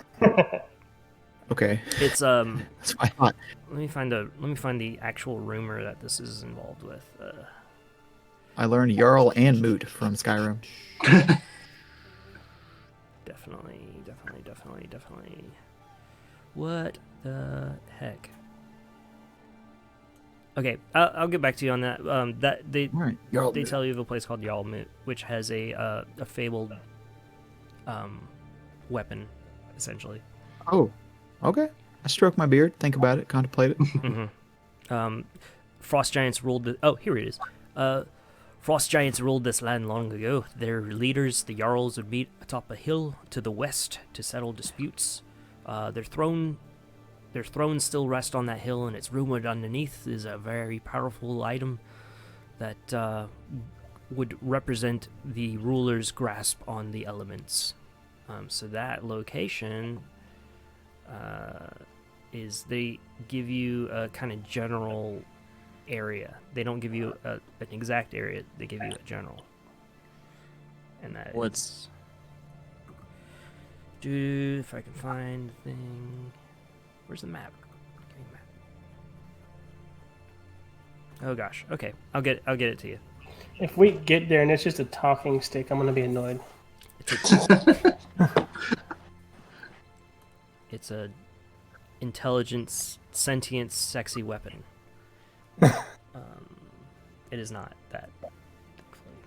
Okay. It's That's what I thought. Let me find the actual rumor that this is involved with. I learned Jarl and Moot from Skyrim. Definitely. What the heck? Okay, I'll get back to you on that. That they All right. Jarl they Moot. tell you of a place called Jarlmoot, which has a fabled weapon, essentially. Oh, okay. I stroke my beard, think about it, contemplate it. Frost giants ruled the. Oh, here it is. Frost giants ruled this land long ago. Their leaders, the Jarls, would meet atop a hill to the west to settle disputes. Their thrones still rest on that hill, and it's rumored underneath is a very powerful item that would represent the ruler's grasp on the elements. So that location is they give you a kind of general area. They don't give you an exact area. They give you a general. And that What's- if I can find the thing. Where's the map? Give me the map. Oh gosh. Okay, I'll get it to you. If we get there and it's just a talking stick, I'm gonna be annoyed. It's a intelligence, sentient, sexy weapon. It is not that.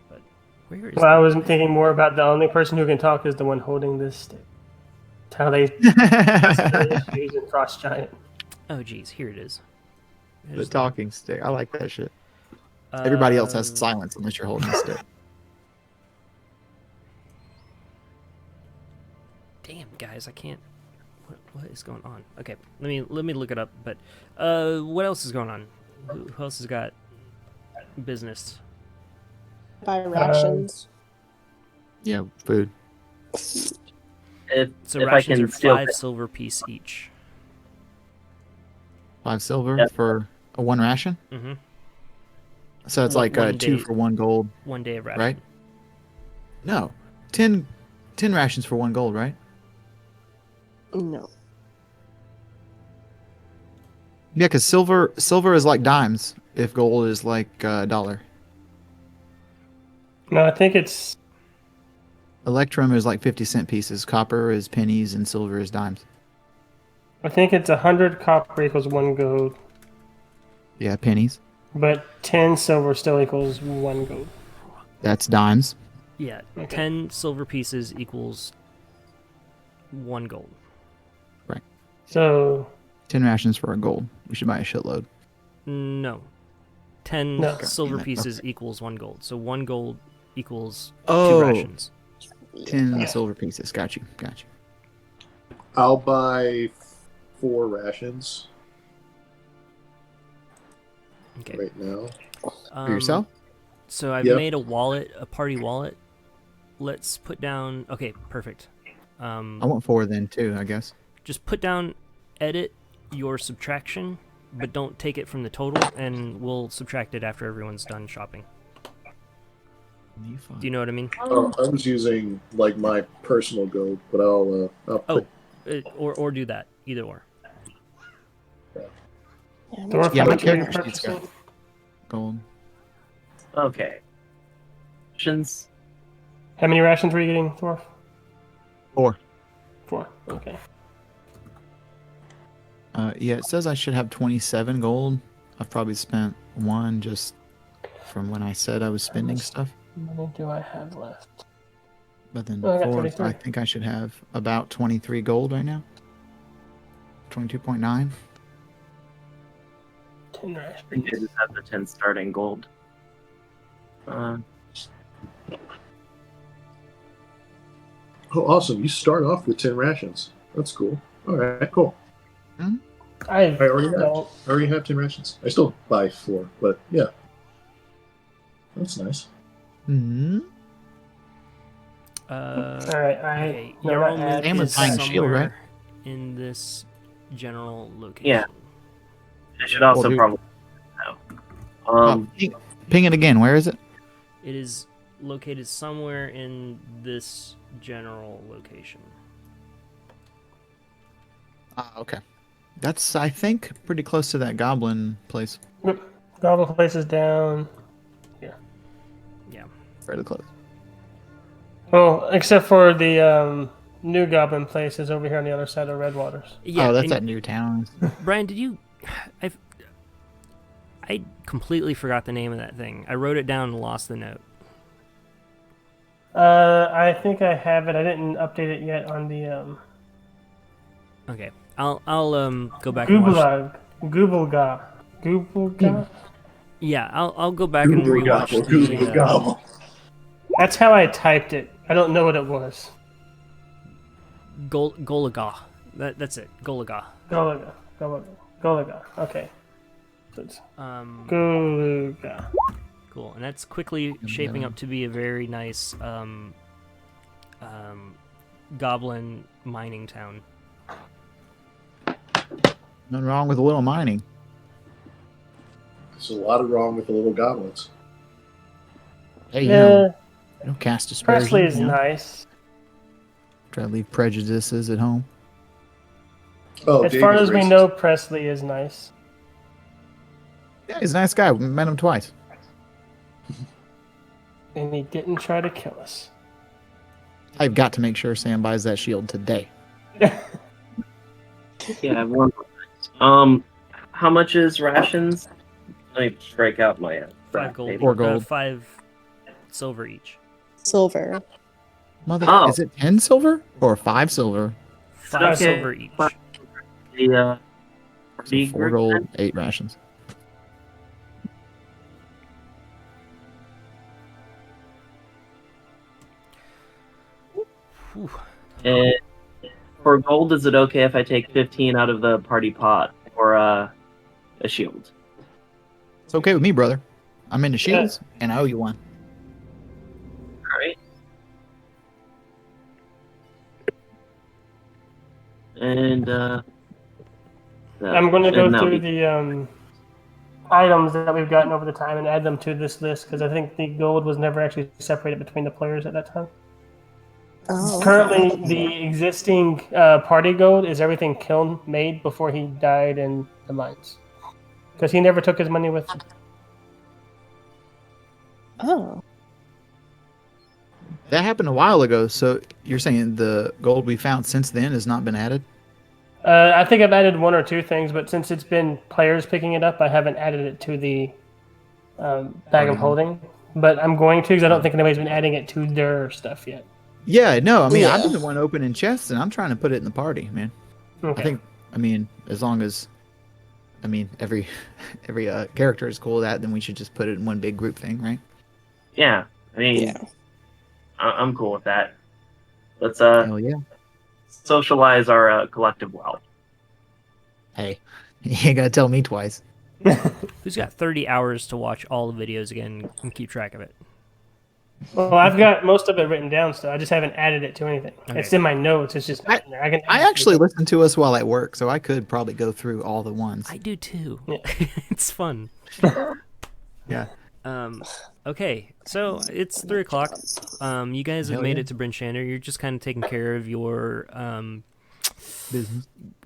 But where is Well, I was thinking more about the only person who can talk is the one holding this stick. how they their issues in Frost Giant. Oh, geez, here it is. The talking stick. I like that shit. Everybody else has silence unless you're holding the stick. Damn, guys, I can't. What is going on? Okay, let me look it up. But what else is going on? Who else has got business? Buy rations. Yeah, food. If, So if I rations can are steal 5 silver piece each. 5 silver Yep. for a 1 ration. Mm-hmm. So it's One- like one 2 day- for 1 gold, 1 day of ration. right? No, 10 rations for 1 gold, right? No. Yeah, because silver is like dimes if gold is like a dollar. No, I think it's Electrum is like 50-cent pieces. Copper is pennies, and silver is dimes. 100 copper equals 1 gold, Yeah, pennies. but 10 silver still equals 1 gold. That's dimes. Yeah, Okay. 10 silver pieces equals 1 gold. So 10 rations for a gold. We should buy a shitload. No. 10 No. silver Damn it, pieces equals 1 gold. So 1 gold equals 2 Oh. rations. 10 silver pieces. Got you. I'll buy 4 rations Okay. right now. For yourself? So I've Yep. made a wallet, a party wallet. Let's put down. Okay, perfect. I want 4 then too, I guess. Just put down, edit your subtraction, but don't take it from the total, and we'll subtract it after everyone's done shopping. Do you know what I mean? Oh, I was using like my personal gold, but I'll Oh, put or do that. Either or. Dwarf, Yeah, how my much are you character sheet's got purchasing? gold. Okay. Rations. How many rations were you getting, Dwarf? 4. 4. Okay. Yeah, it says I should have 27 gold. I've probably spent 1 just from when I said I was spending stuff. How many do I have left? But then Oh, I got 4, 33. I think I should have about 23 gold right now. 22.9. 10 I rations. think I just have the 10 starting gold. Oh, awesome! You start off with 10 rations. That's cool. All right, cool. I I already have 10 rations. I still buy 4, but yeah, that's nice. Hmm. Alright, Okay, no, your I own add- loot Sam was is buying a shield, right? somewhere in this general location. Yeah. I should also Well, dude. probably know. Ping it again. Where is it? It is located somewhere in this general location. Okay. That's, I think, pretty close to that goblin place. Goblin place is down. Yeah. Fairly close. Oh, except for the new goblin place is over here on the other side of Redwaters. Yeah. Oh, that's and at Newtown. Brian, did you? I completely forgot the name of that thing. I wrote it down and lost the note. I think I have it. I didn't update it yet on the Okay, I'll go back and watch. Gooblega. Yeah, I'll go back and rewatch the. gobble. That's how I typed it. I don't know what it was. Golaga. That's it. Golaga. Golaga. Okay. So it's Um, Golaga. cool, and that's quickly shaping up to be a very nice goblin mining town. Nothing wrong with a little mining. There's a lot of wrong with the little goblins. Hey, you Yeah, don't cast aspersions. Presley is you know? nice. Try to leave prejudices at home. Oh, As far David's as we racist. know, Presley is nice. Yeah, he's a nice guy. We met him twice. And he didn't try to kill us. I've got to make sure Sam buys that shield today. Yeah, I have one. How much is rations? Let me break out my 5 gold. maybe. 4 gold. 5 silver each. Silver. Mother, Oh. is it 10 silver or 5 silver? 5 Okay. silver each. The So 4 gold, 8 rations. Whew. And for gold, is it okay if I take 15 out of the party pot or a shield? It's okay with me, brother. I'm into shields, and I owe you one. All right. And I'm going to go that'll through be- the items that we've gotten over the time and add them to this list because I think the gold was never actually separated between the players at that time. Oh, Currently, the existing party gold is everything Kiln made before he died in the mines. Because he never took his money with him. oh. That happened a while ago, so you're saying the gold we found since then has not been added? I think I've added 1 or 2 things, but since it's been players picking it up, I haven't added it to the bag of holding. But I'm going to because I don't think anybody's been adding it to their stuff yet. Yeah, no, I mean, I've Yeah. been the one opening chests, and I'm trying to put it in the party, man. Okay. I mean, as long as, every character is cool with that, then we should just put it in one big group thing, right? yeah. I mean, Yeah. I'm cool with that. Let's Hell yeah. socialize our collective wealth. Hey, you ain't gotta tell me twice. Who's got 30 hours to watch all the videos again and keep track of it? Well, I've got most of it written down still. I just haven't added it to anything. Okay. It's in my notes. It's just not in there. I actually listen to us while at work, so I could probably go through all the ones. I do too. Yeah. It's fun. Yeah. Okay, so it's 3 o'clock. You guys have Hell made yeah. it to Bryn Shander. You're just kind of taking care of your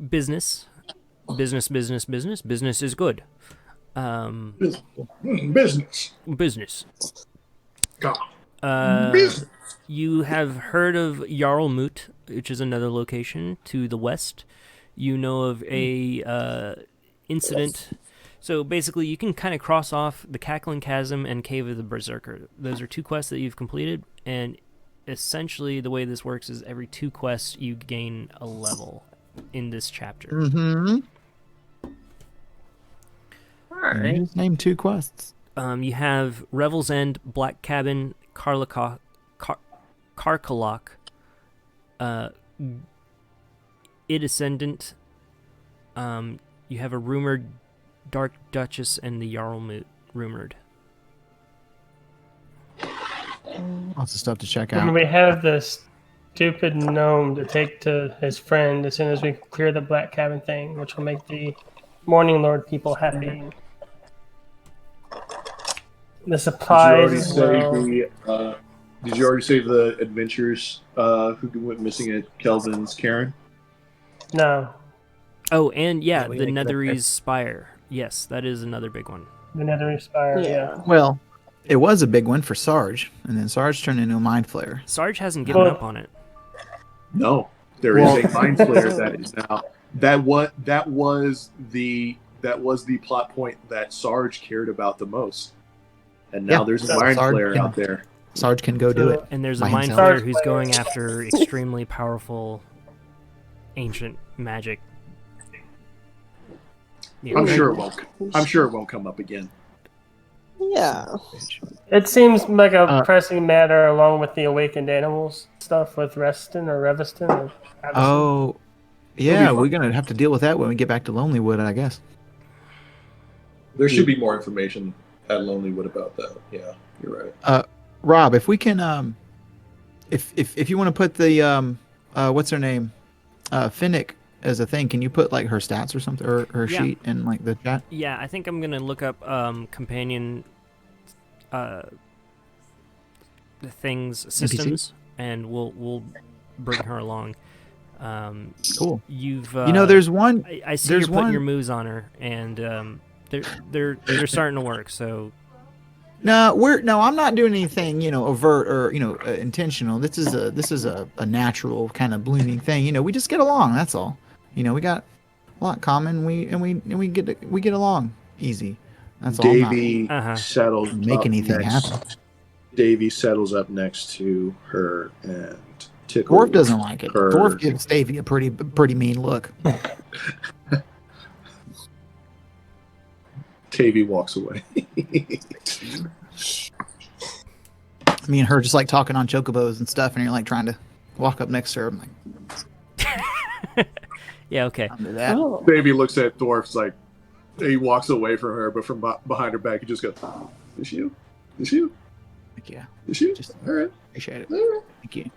Business. business. Business is good. Business. Business. God. Business. You have heard of Jarlmut, which is another location to the west. You know of a incident. So basically, you can kind of cross off the Cackling Chasm and Cave of the Berserker. Those are 2 quests that you've completed, and essentially the way this works is every 2 quests you gain a level in this chapter. Mm-hmm. All right. Just name 2 quests. You have Revel's End, Black Cabin, Karkalok, Idescendant. You have a rumored Dark Duchess and the Jarlmut rumored. Lots of stuff to check And out. we have this stupid gnome to take to his friend as soon as we clear the Black Cabin thing, which will make the Morning Lord people happy. The supplies as well. Did you already save the adventurers who went missing at Kelvin's Cairn? No, Oh, and yeah, we the make that Netherese Spire. Yes, that is another big one. the Nether Spire. Yeah. Well, it was a big one for Sarge, and then Sarge turned into a mind flayer. Sarge hasn't given up on it. No, there is a mind flayer that is now. That was the plot point that Sarge cared about the most, and now Yeah, there's a mind Sarge flayer can- out there. Sarge can go do it. And there's a By Mind himself. Flayer who's going after extremely powerful ancient magic. Yeah, I'm very- sure it won't. I'm sure it won't come up again. Yeah. It seems like a Uh, pressing matter along with the awakened animals stuff with Reston or Reviston. Or Avison. Oh, yeah, we're going to have to deal with that when we get back to Lonelywood, I guess. There should be more information at Lonelywood about that. Yeah, you're right. Rob, if we can, if you want to put the, what's her name? Finnick as a thing, can you put like her stats or something, or her Yeah. sheet in like the chat? Yeah, I think I'm gonna look up companion things systems, and we'll bring her along. Cool. You've There's one. I see there's you're putting one- your moves on her, and they're starting to work. So No, I'm not doing anything, overt or intentional. This is a natural kind of blooming thing. We just get along. That's all. We got a lot common. We get along easy. That's all. Davey Uh-huh. settles. I'm not make up anything next. happen. Davey settles up next to her and tickle. Dwarf doesn't like it. Purr. Dwarf gives Davy a pretty mean look. Tavy walks away. Me and her just like talking on chocobos and stuff, and you're like trying to walk up next to her. I'm like, Yeah, okay. under that. Oh. Tavy looks at Dwarf's like, he walks away from her, but from behind her back, he just goes, "Is you? Is you? Like, yeah, Is you? Just- All right. appreciate it. All right." Thank you.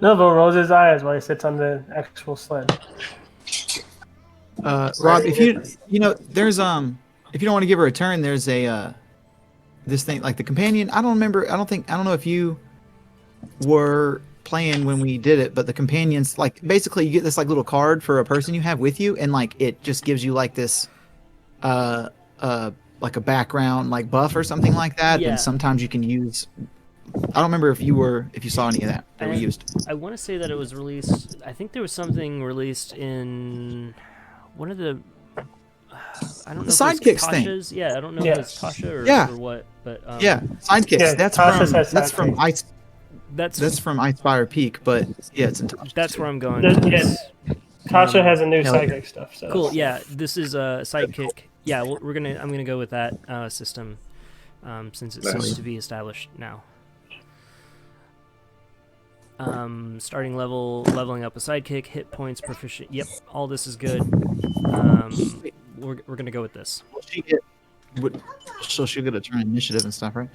Novo rolls his eyes while he sits on the actual sled. Rob, if you know, there's if you don't want to give her a turn, there's a this thing like the companion. I don't remember. I don't know if you were playing when we did it, but the companions, like, basically you get this like little card for a person you have with you, and like it just gives you like this like a background like buff or something like that. Yeah. And sometimes you can use. I don't remember if you saw any of that we used. I want to say that it was released. I think there was something released in one of the. I don't know. The if it was sidekicks thing. Tasha's. Yeah, I don't know Yeah. if it's Tasha or, Yeah. or what, but Yeah, sidekicks. Yeah, that's Tasha's from has that's from sidekicks. Ice. that's That's from Icefire Peak, but yeah, it's in Tasha that's too. where I'm going. There's- with yeah. this. Tasha has a new hell yeah. psychic stuff. So Cool. Yeah, this is a sidekick. Yeah, I'm gonna go with that system, since it seems Nice. to be established now. Starting level, leveling up a sidekick, hit points, proficient. Yep, all this is good. We're gonna go with this. Will she get? So she'll get a turn initiative and stuff, right?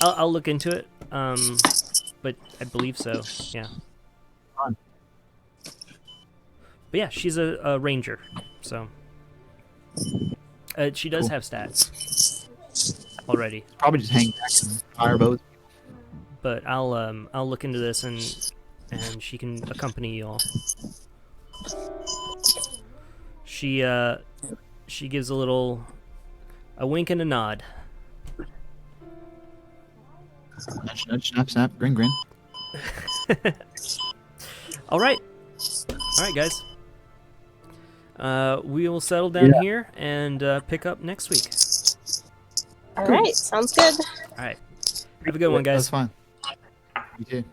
I'll look into it. But I believe so. Yeah. Fun. But yeah, she's a ranger, so she does Cool. have stats already. Probably just hang back and fire bows. But I'll look into this and she can accompany you all. She gives a wink and a nod. Nudge, nudge, snap, snap, grin, grin. All right, guys. We will settle down here and pick up next week. All right, sounds good. All right, have a good one, That's guys. fine. You too.